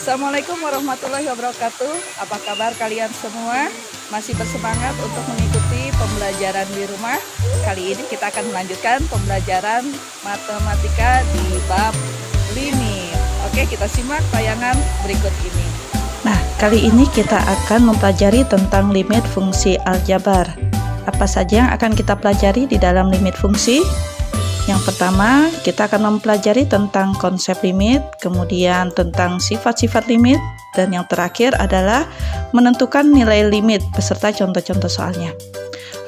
Assalamualaikum warahmatullahi wabarakatuh. Apa kabar kalian semua? Masih bersemangat untuk mengikuti pembelajaran di rumah? Kali ini kita akan melanjutkan pembelajaran matematika di bab limit. Oke, kita simak tayangan berikut ini. Nah, kali ini kita akan mempelajari tentang limit fungsi aljabar. Apa saja yang akan kita pelajari di dalam limit fungsi? Yang pertama, kita akan mempelajari tentang konsep limit, kemudian tentang sifat-sifat limit, dan yang terakhir adalah menentukan nilai limit beserta contoh-contoh soalnya.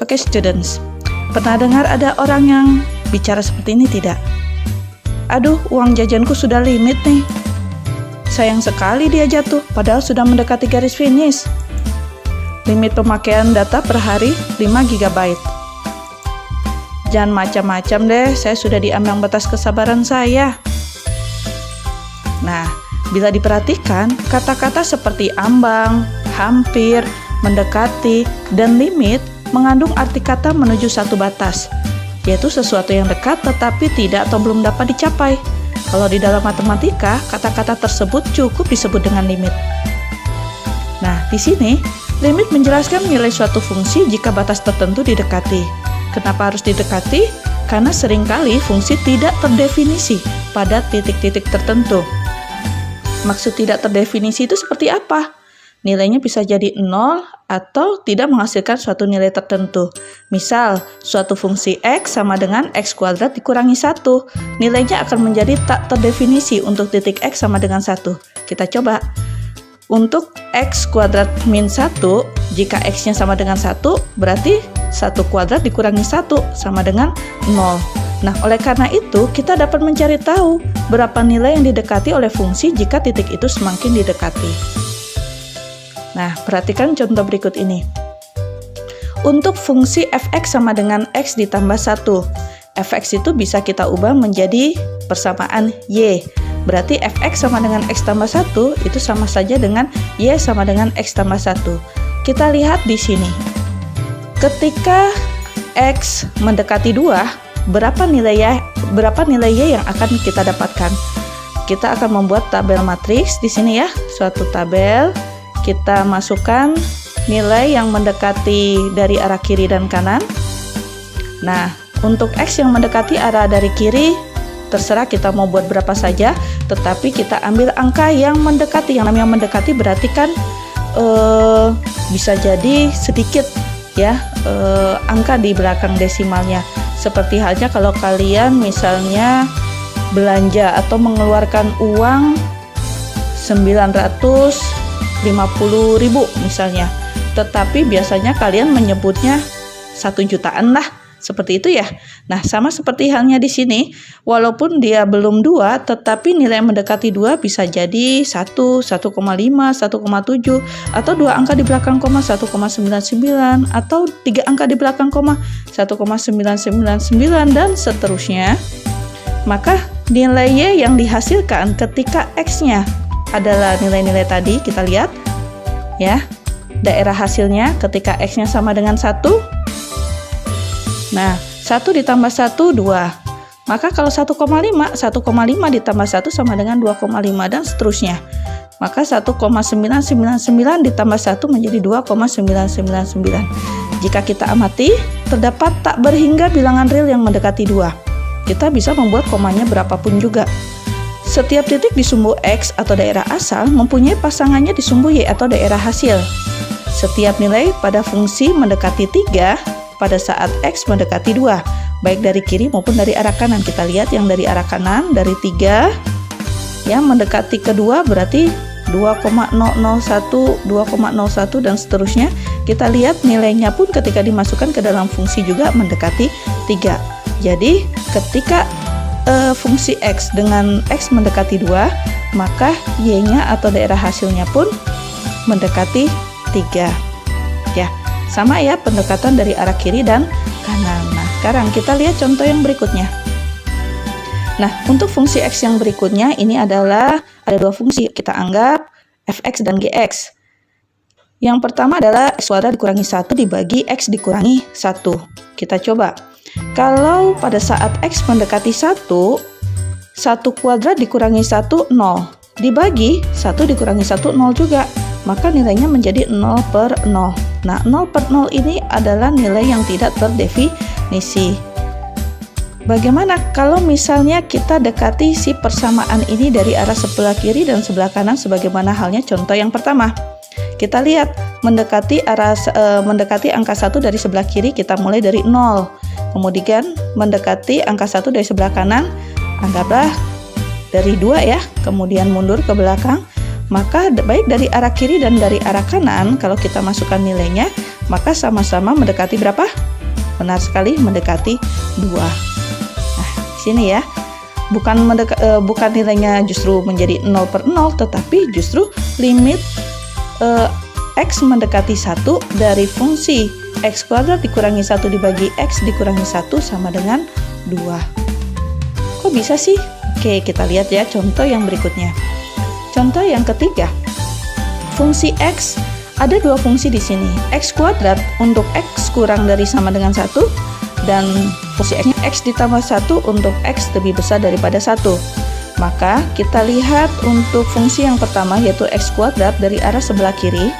Oke, students, pernah dengar ada orang yang bicara seperti ini tidak? Aduh, uang jajanku sudah limit nih. Sayang sekali dia jatuh, padahal sudah mendekati garis finish. Limit pemakaian data per hari 5 GB. Jangan macam-macam deh, saya sudah di ambang batas kesabaran saya. Nah, bila diperhatikan, kata-kata seperti ambang, hampir, mendekati, dan limit mengandung arti kata menuju satu batas, yaitu sesuatu yang dekat tetapi tidak atau belum dapat dicapai. Kalau di dalam matematika, kata-kata tersebut cukup disebut dengan limit. Nah, di sini, limit menjelaskan nilai suatu fungsi jika batas tertentu didekati. Kenapa harus didekati? Karena seringkali fungsi tidak terdefinisi pada titik-titik tertentu. Maksud tidak terdefinisi itu seperti apa? Nilainya bisa jadi 0 atau tidak menghasilkan suatu nilai tertentu. Misal, suatu fungsi X sama dengan X kuadrat dikurangi 1. Nilainya akan menjadi tak terdefinisi untuk titik X sama dengan 1. Kita coba. Untuk X kuadrat min 1, jika X-nya sama dengan 1, berarti 1 kuadrat dikurangi 1 sama dengan 0. Nah, oleh karena itu, kita dapat mencari tahu berapa nilai yang didekati oleh fungsi jika titik itu semakin didekati. Nah, perhatikan contoh berikut ini. Untuk fungsi fx sama dengan x ditambah 1, fx itu bisa kita ubah menjadi persamaan y. Berarti fx sama dengan x tambah 1 itu sama saja dengan y sama dengan x tambah 1. Kita lihat di sini. Ketika x mendekati 2, berapa nilai y yang akan kita dapatkan? Kita akan membuat tabel matriks di sini ya, suatu tabel. Kita masukkan nilai yang mendekati dari arah kiri dan kanan. Nah, untuk x yang mendekati arah dari kiri, terserah kita mau buat berapa saja, tetapi kita ambil angka yang mendekati. Yang namanya mendekati berarti kan bisa jadi sedikit ya, angka di belakang desimalnya. Seperti halnya kalau kalian misalnya belanja atau mengeluarkan uang 950.000 misalnya, tetapi biasanya kalian menyebutnya 1 jutaan lah. Seperti itu ya. Nah, sama seperti halnya di sini, walaupun dia belum 2, tetapi nilai yang mendekati 2 bisa jadi 1, 1,5, 1,7, atau 2 angka di belakang koma 1,99, atau 3 angka di belakang koma 1,999, dan seterusnya. Maka nilai Y yang dihasilkan ketika X-nya adalah nilai-nilai tadi, kita lihat ya, daerah hasilnya ketika X-nya sama dengan 1. Nah, 1 ditambah 1, 2. Maka kalau 1,5 ditambah 1 sama dengan 2,5 dan seterusnya. Maka 1,999 ditambah 1 menjadi 2,999. Jika kita amati, terdapat tak berhingga bilangan real yang mendekati 2. Kita bisa membuat komanya berapapun juga. Setiap titik di sumbu X atau daerah asal mempunyai pasangannya di sumbu Y atau daerah hasil. Setiap nilai pada fungsi mendekati 3 pada saat X mendekati 2, baik dari kiri maupun dari arah kanan. Kita lihat yang dari arah kanan, dari 3 yang mendekati kedua berarti 2,001, 2,01 dan seterusnya. Kita lihat nilainya pun ketika dimasukkan ke dalam fungsi juga mendekati 3. Jadi ketika fungsi X dengan X mendekati 2, maka Y-nya atau daerah hasilnya pun mendekati 3 ya. Sama ya, pendekatan dari arah kiri dan kanan. Nah, sekarang kita lihat contoh yang berikutnya. Nah, untuk fungsi X yang berikutnya, ini adalah ada 2 fungsi. Kita anggap fx dan gx. Yang pertama adalah x kuadrat dikurangi 1 dibagi x dikurangi 1. Kita coba. Kalau pada saat x mendekati 1, 1 kuadrat dikurangi 1, 0. dibagi 1 dikurangi 1, 0 juga. Maka nilainya menjadi 0/0. Nah, 0/0 ini adalah nilai yang tidak terdefinisi. Bagaimana kalau misalnya kita dekati si persamaan ini dari arah sebelah kiri dan sebelah kanan sebagaimana halnya contoh yang pertama? Kita lihat mendekati angka 1 dari sebelah kiri, kita mulai dari 0. Kemudian mendekati angka 1 dari sebelah kanan, anggaplah dari 2 ya, kemudian mundur ke belakang. Maka baik dari arah kiri dan dari arah kanan, kalau kita masukkan nilainya, maka sama-sama mendekati berapa? Benar sekali, mendekati 2. Nah, di sini ya, bukan nilainya justru menjadi 0/0, tetapi justru limit X mendekati 1 dari fungsi X kuadrat dikurangi 1 dibagi X dikurangi 1 sama dengan 2. Kok bisa sih? Oke, kita lihat ya contoh yang berikutnya. Contoh yang ketiga, fungsi X, ada 2 fungsi di sini. X kuadrat untuk X kurang dari sama dengan 1, dan fungsi X-nya X ditambah 1 untuk X lebih besar daripada 1. Maka kita lihat untuk fungsi yang pertama yaitu X kuadrat dari arah sebelah kiri.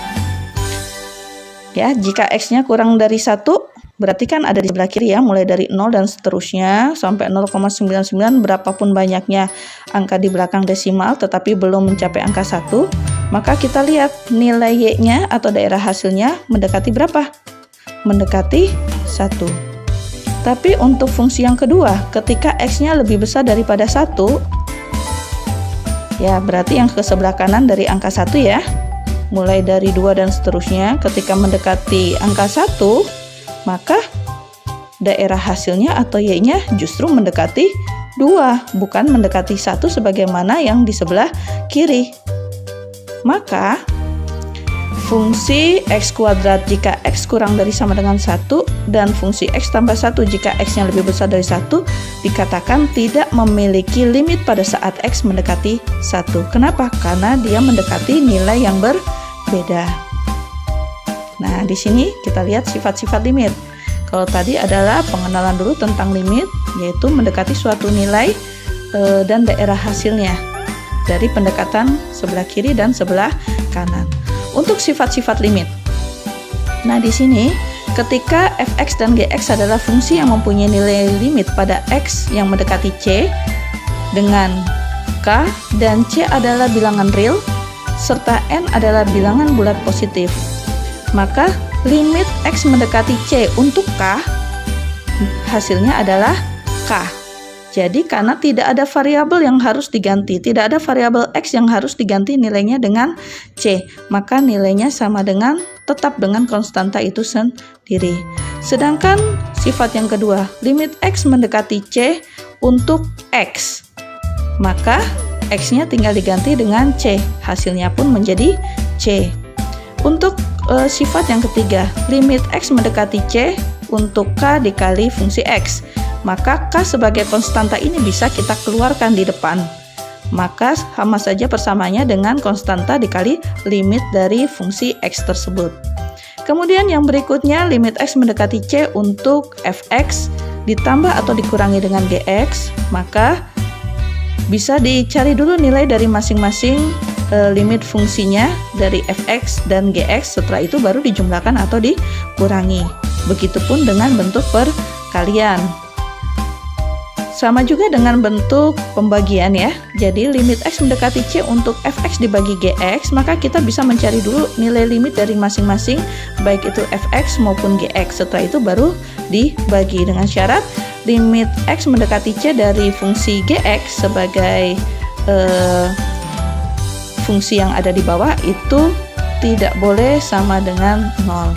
Ya, jika X-nya kurang dari 1, berarti kan ada di sebelah kiri ya, mulai dari 0 dan seterusnya sampai 0,99 berapapun banyaknya angka di belakang desimal tetapi belum mencapai angka 1, maka kita lihat nilai Y-nya atau daerah hasilnya mendekati berapa? Mendekati 1. Tapi untuk fungsi yang kedua, ketika X-nya lebih besar daripada 1, ya berarti yang ke sebelah kanan dari angka 1 ya, mulai dari 2 dan seterusnya, ketika mendekati angka 1, maka daerah hasilnya atau Y-nya justru mendekati 2, bukan mendekati 1 sebagaimana yang di sebelah kiri. Maka fungsi X kuadrat jika X kurang dari sama dengan 1 dan fungsi X tambah 1 jika X-nya lebih besar dari 1 dikatakan tidak memiliki limit pada saat X mendekati 1. Kenapa? Karena dia mendekati nilai yang berbeda. Nah, di sini kita lihat sifat-sifat limit. Kalau tadi adalah pengenalan dulu tentang limit, yaitu mendekati suatu nilai dan daerah hasilnya dari pendekatan sebelah kiri dan sebelah kanan. Untuk sifat-sifat limit. Nah, di sini ketika fx dan gx adalah fungsi yang mempunyai nilai limit pada x yang mendekati c dengan k dan c adalah bilangan real serta n adalah bilangan bulat positif. Maka limit X mendekati C untuk K, hasilnya adalah K. Jadi karena tidak ada variabel yang harus diganti, tidak ada variabel X yang harus diganti nilainya dengan C, maka nilainya sama dengan, tetap dengan konstanta itu sendiri. Sedangkan sifat yang kedua, limit X mendekati C untuk X, maka X-nya tinggal diganti dengan C, hasilnya pun menjadi C. Untuk sifat yang ketiga, limit X mendekati C untuk K dikali fungsi X, maka K sebagai konstanta ini bisa kita keluarkan di depan, maka sama saja persamaannya dengan konstanta dikali limit dari fungsi X tersebut. Kemudian yang berikutnya, limit X mendekati C untuk fx ditambah atau dikurangi dengan gx, maka bisa dicari dulu nilai dari masing-masing limit fungsinya dari fx dan gx, setelah itu baru dijumlahkan atau dikurangi. Begitupun dengan bentuk perkalian. Sama juga dengan bentuk pembagian ya. Jadi limit X mendekati C untuk fx dibagi gx, maka kita bisa mencari dulu nilai limit dari masing-masing baik itu fx maupun gx. Setelah itu baru dibagi dengan syarat limit X mendekati C dari fungsi gx sebagai fungsi yang ada di bawah itu tidak boleh sama dengan 0.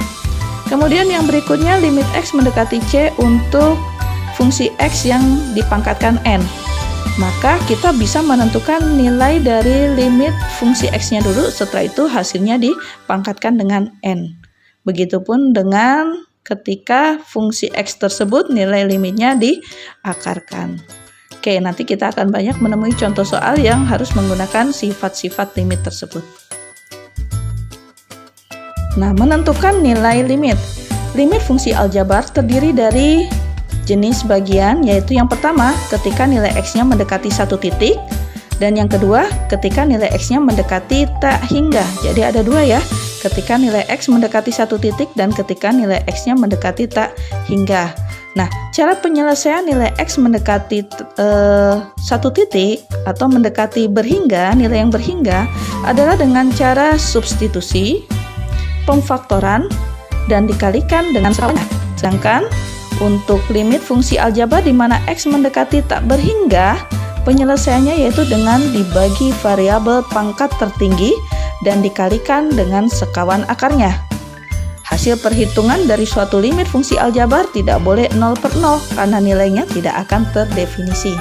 Kemudian yang berikutnya, limit X mendekati C untuk fungsi X yang dipangkatkan N. Maka kita bisa menentukan nilai dari limit fungsi X-nya dulu, setelah itu hasilnya dipangkatkan dengan N. Begitupun dengan ketika fungsi X tersebut nilai limitnya diakarkan. Oke, nanti kita akan banyak menemui contoh soal yang harus menggunakan sifat-sifat limit tersebut. Nah, menentukan nilai limit. Limit fungsi aljabar terdiri dari jenis bagian, yaitu yang pertama ketika nilai X-nya mendekati satu titik, Dan yang kedua, ketika nilai X-nya mendekati tak hingga. Jadi ada dua ya, ketika nilai X mendekati satu titik dan ketika nilai X-nya mendekati tak hingga. Nah, cara penyelesaian nilai X mendekati satu titik atau mendekati berhingga, nilai yang berhingga adalah dengan cara substitusi, pemfaktoran, dan dikalikan dengan sekawannya. Sedangkan untuk limit fungsi aljabar di mana X mendekati tak berhingga, penyelesaiannya yaitu dengan dibagi variabel pangkat tertinggi dan dikalikan dengan sekawan akarnya. Hasil perhitungan dari suatu limit fungsi aljabar tidak boleh 0/0 karena nilainya tidak akan terdefinisi.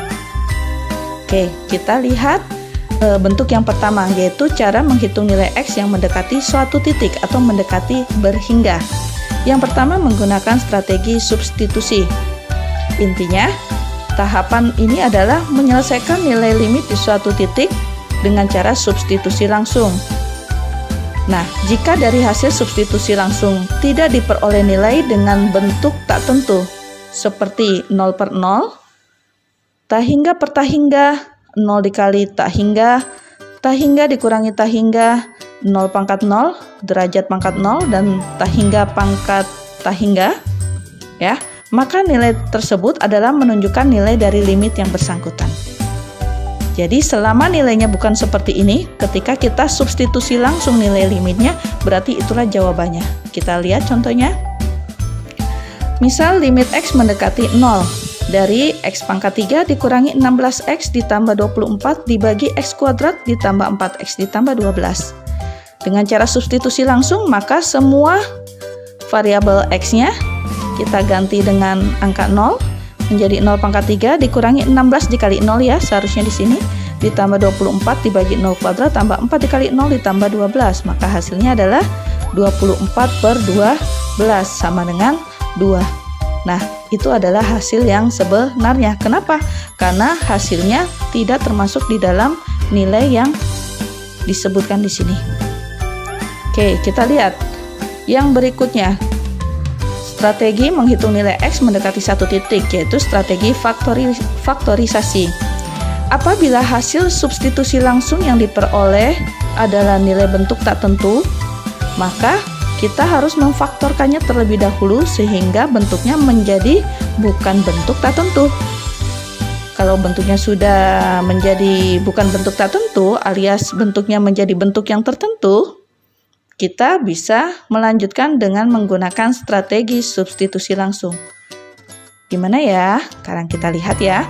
Oke, kita lihat bentuk yang pertama, yaitu cara menghitung nilai X yang mendekati suatu titik atau mendekati berhingga. Yang pertama menggunakan strategi substitusi. Intinya, tahapan ini adalah menyelesaikan nilai limit di suatu titik dengan cara substitusi langsung. Nah, jika dari hasil substitusi langsung tidak diperoleh nilai dengan bentuk tak tentu, seperti 0/0, tak hingga per tak hingga, 0 dikali tak hingga dikurangi tak hingga, 0 pangkat 0, derajat pangkat 0, dan tak hingga pangkat tak hingga, ya, maka nilai tersebut adalah menunjukkan nilai dari limit yang bersangkutan. Jadi selama nilainya bukan seperti ini, ketika kita substitusi langsung nilai limitnya, berarti itulah jawabannya. Kita lihat contohnya. Misal limit X mendekati 0, dari X pangkat 3 dikurangi 16X ditambah 24 dibagi X kuadrat ditambah 4X ditambah 12. Dengan cara substitusi langsung, maka semua variabel X-nya kita ganti dengan angka 0 menjadi 0 pangkat 3 dikurangi 16 dikali 0 ya, seharusnya di sini, ditambah 24 dibagi 0 kuadrat tambah 4 dikali 0 ditambah 12, maka hasilnya adalah 24/12 sama dengan 2. Nah, itu adalah hasil yang sebenarnya. Kenapa? Karena hasilnya tidak termasuk di dalam nilai yang disebutkan di sini. Oke, kita lihat yang berikutnya. Strategi menghitung nilai X mendekati satu titik, yaitu strategi faktorisasi. Apabila hasil substitusi langsung yang diperoleh adalah nilai bentuk tak tentu, maka kita harus memfaktorkannya terlebih dahulu sehingga bentuknya menjadi bukan bentuk tak tentu. Kalau bentuknya sudah menjadi bukan bentuk tak tentu alias bentuknya menjadi bentuk yang tertentu, kita bisa melanjutkan dengan menggunakan strategi substitusi langsung. Gimana ya? Sekarang kita lihat ya.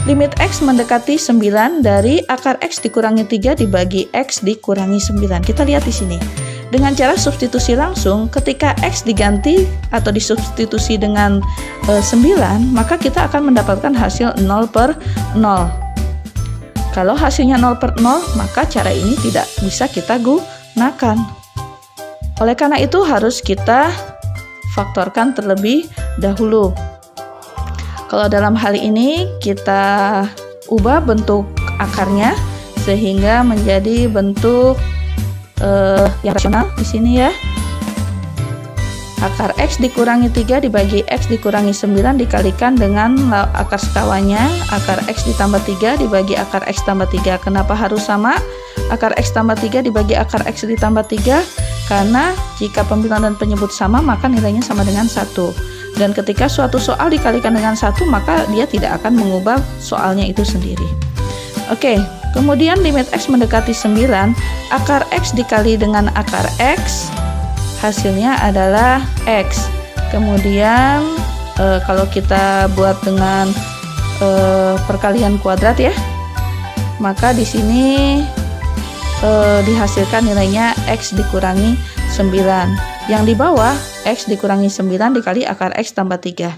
Limit X mendekati 9 dari akar X dikurangi 3 dibagi X dikurangi 9. Kita lihat di sini. Dengan cara substitusi langsung, ketika X diganti atau disubstitusi dengan 9, maka kita akan mendapatkan hasil 0/0. Kalau hasilnya 0/0, maka cara ini tidak bisa kita gunakan. Oleh karena itu harus kita faktorkan terlebih dahulu. Kalau dalam hal ini kita ubah bentuk akarnya sehingga menjadi bentuk yang rasional di sini ya. Akar X dikurangi 3 dibagi X dikurangi 9 dikalikan dengan akar sekawannya, akar X ditambah 3 dibagi akar X tambah 3. Kenapa harus sama? Akar X tambah 3 dibagi akar X ditambah 3, karena jika pembilang dan penyebut sama maka nilainya sama dengan 1. Dan ketika suatu soal dikalikan dengan 1, maka dia tidak akan mengubah soalnya itu sendiri. Oke, kemudian limit X mendekati 9, akar X dikali dengan akar X, hasilnya adalah X. Kemudian kalau kita buat dengan perkalian kuadrat ya, maka di sini dihasilkan nilainya X dikurangi 9. Yang di bawah X dikurangi 9 dikali akar X tambah 3.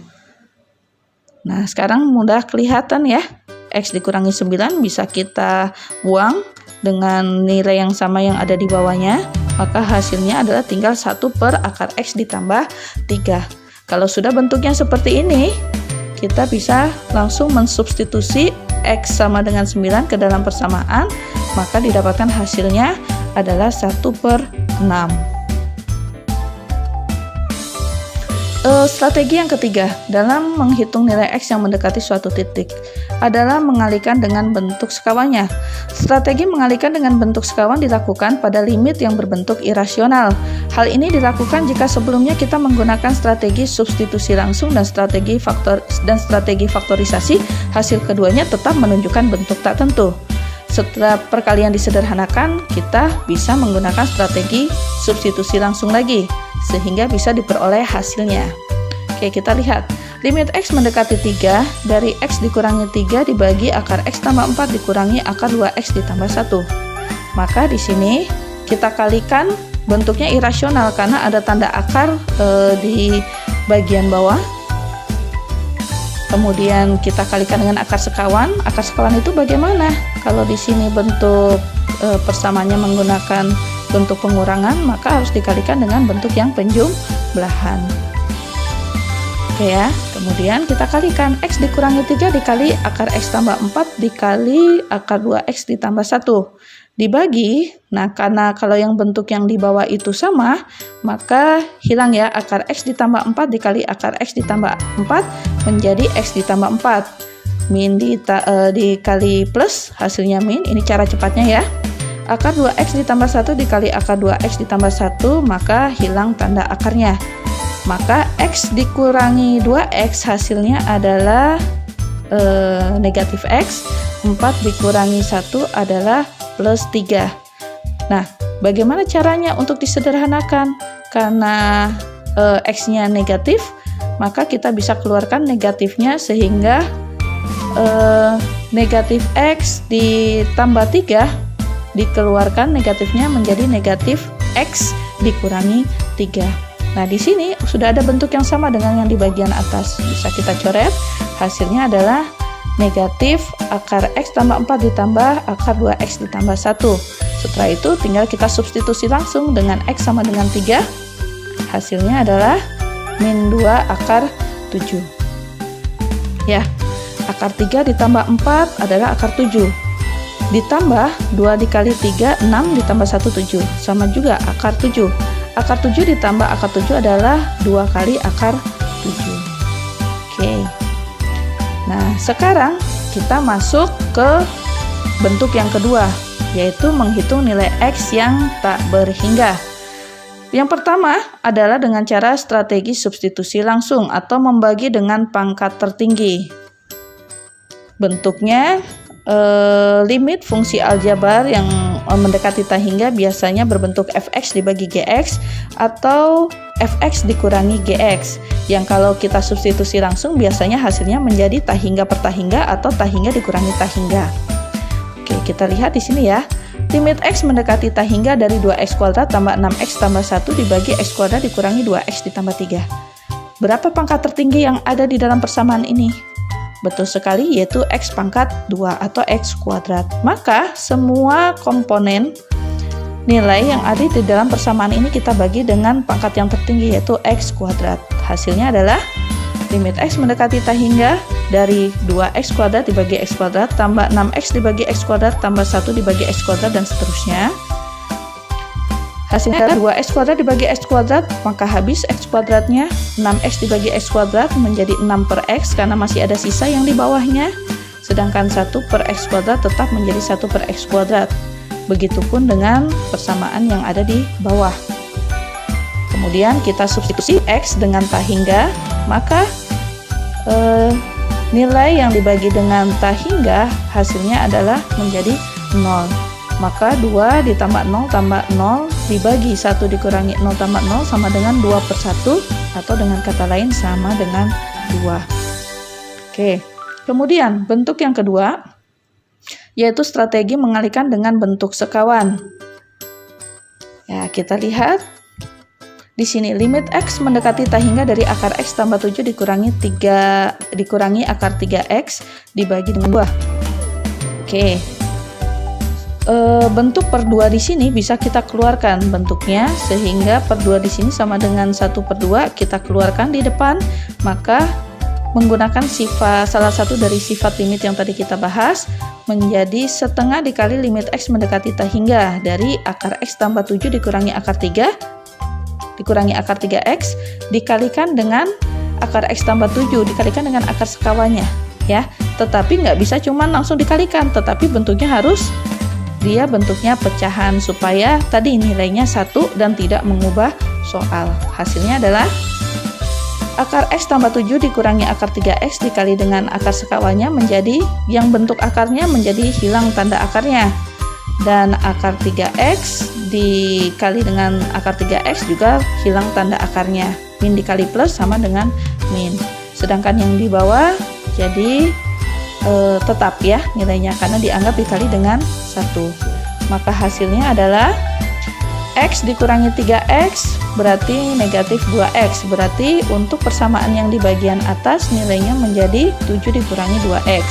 Nah, sekarang mudah kelihatan ya. X dikurangi 9 bisa kita buang dengan nilai yang sama yang ada di bawahnya, maka hasilnya adalah tinggal 1 per akar X ditambah 3. Kalau sudah bentuknya seperti ini, kita bisa langsung mensubstitusi X sama dengan 9 ke dalam persamaan, maka didapatkan hasilnya adalah 1/6. Strategi yang ketiga dalam menghitung nilai X yang mendekati suatu titik adalah mengalihkan dengan bentuk sekawannya. Strategi mengalihkan dengan bentuk sekawan dilakukan pada limit yang berbentuk irasional. Hal ini dilakukan jika sebelumnya kita menggunakan strategi substitusi langsung dan strategi faktorisasi, hasil keduanya tetap menunjukkan bentuk tak tentu. Setelah perkalian disederhanakan, kita bisa menggunakan strategi substitusi langsung lagi, sehingga bisa diperoleh hasilnya. Oke, kita lihat. Limit X mendekati 3 dari X dikurangi 3 dibagi akar X tambah 4 dikurangi akar 2X ditambah 1. Maka di sini kita kalikan, bentuknya irasional karena ada tanda akar di bagian bawah. Kemudian kita kalikan dengan akar sekawan. Akar sekawan itu bagaimana? Kalau di sini bentuk persamaannya menggunakan bentuk pengurangan, maka harus dikalikan dengan bentuk yang penjumlahan. Oke ya, kemudian kita kalikan X dikurangi 3 dikali akar X tambah 4 dikali akar 2X ditambah 1 dibagi. Nah, karena kalau yang bentuk yang di bawah itu sama, maka hilang ya, akar X ditambah 4 dikali akar X ditambah 4 menjadi X ditambah 4. Min dikali plus, hasilnya min. Ini cara cepatnya ya. Akar 2X ditambah 1 dikali akar 2X ditambah 1, maka hilang tanda akarnya. Maka X dikurangi 2X hasilnya adalah negatif X. 4 dikurangi 1 adalah plus 3. Nah, bagaimana caranya untuk disederhanakan? Karena X-nya negatif, maka kita bisa keluarkan negatifnya sehingga negatif X ditambah 3 dikeluarkan negatifnya menjadi negatif X dikurangi 3. Nah, di sini sudah ada bentuk yang sama dengan yang di bagian atas. Bisa kita coret. Hasilnya adalah negatif akar X tambah 4 ditambah akar 2X ditambah 1. Setelah itu tinggal kita substitusi langsung dengan X sama dengan 3. Hasilnya adalah min 2 akar 7. Ya, akar 3 ditambah 4 adalah akar 7. Ditambah 2 dikali 3, 6 ditambah 1, 7. Sama juga akar 7. Akar 7 ditambah akar 7 adalah 2 kali akar 7. Oke. Nah, sekarang kita masuk ke bentuk yang kedua, yaitu menghitung nilai X yang tak berhingga. Yang pertama adalah dengan cara strategi substitusi langsung atau membagi dengan pangkat tertinggi. Bentuknya limit fungsi aljabar yang mendekati tak hingga biasanya berbentuk fx dibagi gx atau fx dikurangi gx, yang kalau kita substitusi langsung biasanya hasilnya menjadi tak hingga per tak hingga atau tak hingga dikurangi tak hingga. Oke, kita lihat di sini ya. Limit X mendekati tak hingga dari 2X kuadrat tambah 6X tambah 1 dibagi X kuadrat dikurangi 2X ditambah 3. Berapa pangkat tertinggi yang ada di dalam persamaan ini? Betul sekali, yaitu X pangkat 2 atau X kuadrat. Maka semua komponen nilai yang ada di dalam persamaan ini kita bagi dengan pangkat yang tertinggi, yaitu X kuadrat. Hasilnya adalah limit X mendekati tak hingga dari 2X kuadrat dibagi X kuadrat tambah 6X dibagi X kuadrat tambah 1 dibagi X kuadrat dan seterusnya. Hasilnya 2X kuadrat dibagi X kuadrat, maka habis X kuadratnya. 6X dibagi X kuadrat menjadi 6 per X karena masih ada sisa yang di bawahnya. Sedangkan 1 per X kuadrat tetap menjadi 1 per X kuadrat. Begitupun dengan persamaan yang ada di bawah. Kemudian kita substitusi X dengan tak hingga, maka nilai yang dibagi dengan tak hingga hasilnya adalah menjadi 0. Maka 2 ditambah 0 tambah 0 dibagi 1 dikurangi 0 tambah 0 sama dengan 2 per 1, atau dengan kata lain sama dengan 2. Oke, kemudian bentuk yang kedua yaitu strategi mengalihkan dengan bentuk sekawan. Ya, kita lihat di sini limit X mendekati tak hingga dari akar X tambah 7 dikurangi akar 3X dibagi dengan 2. Oke. Bentuk per 2 di sini bisa kita keluarkan bentuknya, sehingga per 2 di sini sama dengan 1 per 2 kita keluarkan di depan, maka menggunakan salah satu dari sifat limit yang tadi kita bahas menjadi setengah dikali limit X mendekati tak hingga dari akar X tambah 7 dikurangi akar 3 dikurangi akar 3X dikalikan dengan akar X tambah 7 dikalikan dengan akar sekawannya. ya. Tetapi nggak bisa cuman langsung dikalikan, tetapi bentuknya harus bentuknya pecahan supaya tadi nilainya 1 dan tidak mengubah soal. Hasilnya adalah akar X tambah 7 dikurangi akar 3X dikali dengan akar sekawannya menjadi, yang bentuk akarnya menjadi hilang tanda akarnya. Dan akar 3X dikali dengan akar 3X juga hilang tanda akarnya. Min dikali plus sama dengan min. Sedangkan yang di bawah jadi tetap ya nilainya karena dianggap dikali dengan 1. Maka hasilnya adalah X dikurangi 3X berarti negatif 2X. Berarti untuk persamaan yang di bagian atas nilainya menjadi 7 dikurangi 2X.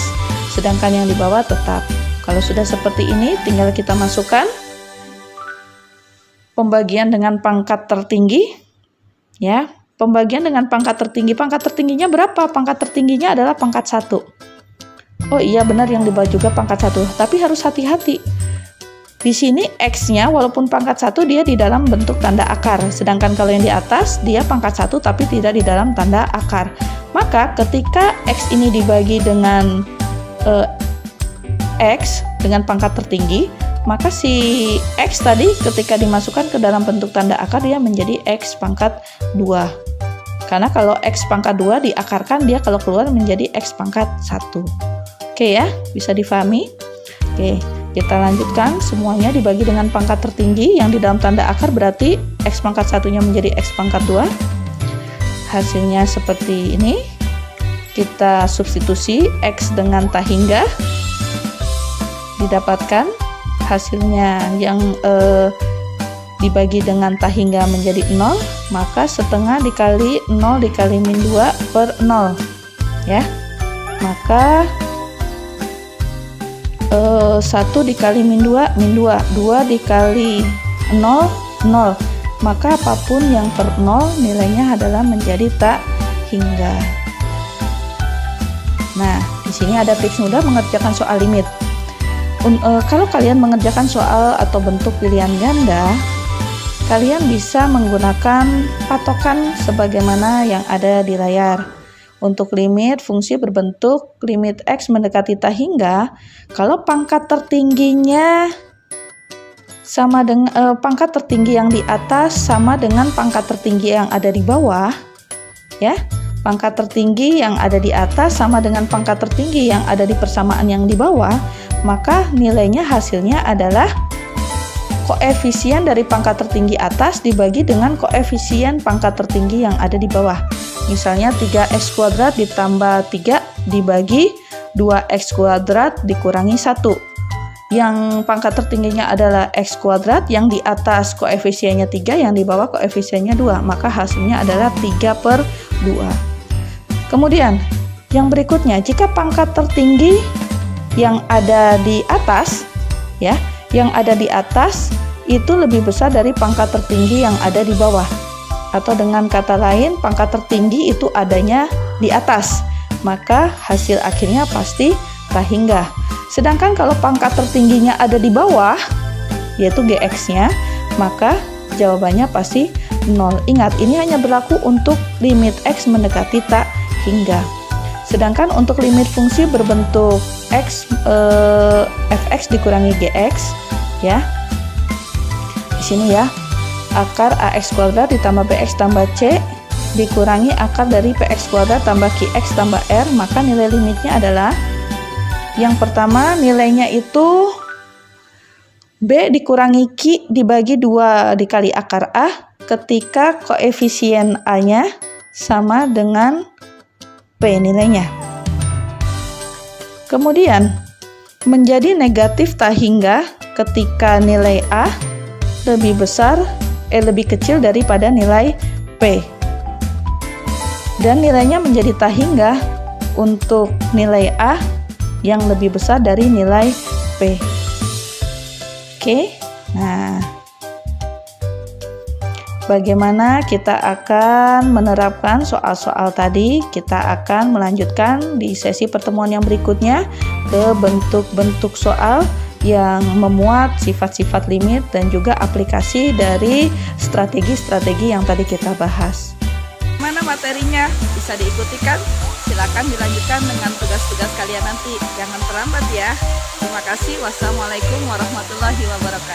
Sedangkan yang di bawah tetap. Kalau sudah seperti ini tinggal kita masukkan pembagian dengan pangkat tertinggi. Ya, pembagian dengan pangkat tertinggi. Pangkat tertingginya berapa? Pangkat tertingginya adalah pangkat 1. Oh iya benar yang di bawah juga pangkat 1. Tapi harus hati-hati. Di sini X-nya walaupun pangkat 1 dia di dalam bentuk tanda akar. Sedangkan kalau yang di atas dia pangkat 1 tapi tidak di dalam tanda akar. Maka ketika X ini dibagi dengan X dengan pangkat tertinggi, maka si X tadi ketika dimasukkan ke dalam bentuk tanda akar dia menjadi X pangkat 2. Karena kalau X pangkat 2 diakarkan dia kalau keluar menjadi X pangkat 1. Oke ya, bisa difahami? Oke. Kita lanjutkan, semuanya dibagi dengan pangkat tertinggi yang di dalam tanda akar berarti X pangkat 1-nya menjadi X pangkat 2. Hasilnya seperti ini. Kita substitusi X dengan tak hingga. Didapatkan hasilnya yang dibagi dengan tak hingga menjadi 0. Maka setengah dikali 0 dikali min 2 per 0. Ya. Maka 1 dikali min 2, 2 dikali 0, 0. Maka apapun yang per 0 nilainya adalah menjadi tak hingga. Nah, di sini ada tips mudah mengerjakan soal limit. Kalau kalian mengerjakan soal atau bentuk pilihan ganda, kalian bisa menggunakan patokan sebagaimana yang ada di layar. Untuk limit fungsi berbentuk limit X mendekati tak hingga, kalau pangkat tertingginya sama dengan pangkat tertinggi yang di atas sama dengan pangkat tertinggi yang ada di bawah, ya. Pangkat tertinggi yang ada di atas sama dengan pangkat tertinggi yang ada di persamaan yang di bawah, maka nilainya hasilnya adalah koefisien dari pangkat tertinggi atas dibagi dengan koefisien pangkat tertinggi yang ada di bawah. Misalnya 3x kuadrat ditambah 3 dibagi 2x kuadrat dikurangi 1. Yang pangkat tertingginya adalah x kuadrat, yang di atas koefisiennya 3, yang di bawah koefisiennya 2. Maka hasilnya adalah 3/2. Kemudian yang berikutnya, jika pangkat tertinggi yang ada di atas, ya, yang ada di atas itu lebih besar dari pangkat tertinggi yang ada di bawah. Atau dengan kata lain, pangkat tertinggi itu adanya di atas, maka hasil akhirnya pasti tak hingga. Sedangkan kalau pangkat tertingginya ada di bawah, yaitu GX-nya, maka jawabannya pasti 0. Ingat, ini hanya berlaku untuk limit X mendekati tak hingga. Sedangkan untuk limit fungsi berbentuk X, fx dikurangi GX, ya. Di sini ya. Akar AX kuadrat ditambah BX tambah C dikurangi akar dari PX kuadrat tambah QX tambah R, maka nilai limitnya adalah yang pertama nilainya itu B dikurangi Q dibagi 2 dikali akar A ketika koefisien A-nya sama dengan P nilainya. Kemudian menjadi negatif tak hingga ketika nilai A lebih kecil daripada nilai P. Dan nilainya menjadi tak hingga untuk nilai A yang lebih besar dari nilai P. Oke. Nah, bagaimana kita akan menerapkan soal-soal tadi? Kita akan melanjutkan di sesi pertemuan yang berikutnya ke bentuk-bentuk soal yang memuat sifat-sifat limit dan juga aplikasi dari strategi-strategi yang tadi kita bahas. Mana materinya bisa diikuti kan? Silakan dilanjutkan dengan tugas-tugas kalian nanti. Jangan terlambat ya. Terima kasih. Wassalamualaikum warahmatullahi wabarakatuh.